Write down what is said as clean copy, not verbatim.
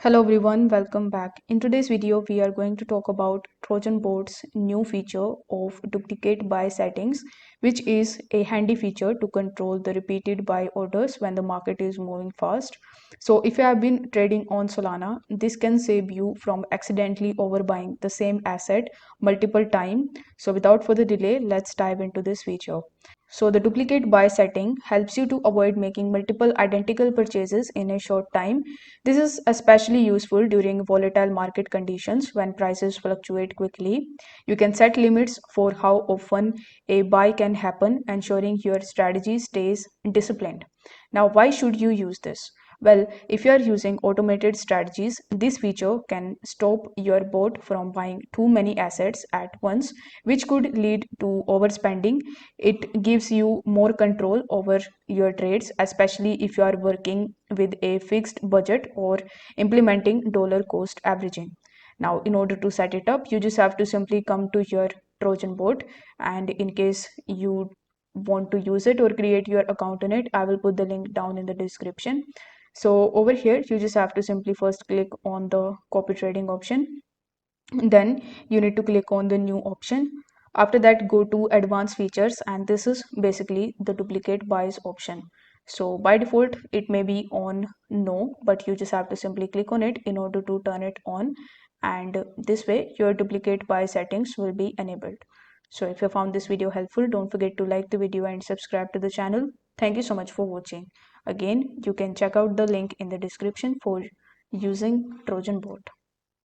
Hello everyone, welcome back. In today's video, we are going to talk about Trojanbot's new feature of duplicate buy settings, which is a handy feature to control the repeated buy orders when the market is moving fast. So if you have been trading on Solana, this can save you from accidentally overbuying the same asset multiple times. So without further delay, let's dive into this feature. So the duplicate buy setting helps you to avoid making multiple identical purchases in a short time. This is especially useful during volatile market conditions when prices fluctuate quickly. You can set limits for how often a buy can happen, ensuring your strategy stays disciplined. Now, why should you use this? Well, if you are using automated strategies, this feature can stop your bot from buying too many assets at once, which could lead to overspending. It gives you more control over your trades, especially if you are working with a fixed budget or implementing dollar cost averaging. Now, in order to set it up, you just have to simply come to your Trojan bot, and in case you want to use it or create your account in it, I will put the link down in the description. So over here, you just have to simply first click on the copy trading option. Then you need to click on the new option. After that, go to advanced features, and this is basically the duplicate buys option. So by default, it may be on no, but you just have to simply click on it in order to turn it on. And this way, your duplicate buy settings will be enabled. So if you found this video helpful, don't forget to like the video and subscribe to the channel. Thank you so much for watching. Again, you can check out the link in the description for using Trojan bot.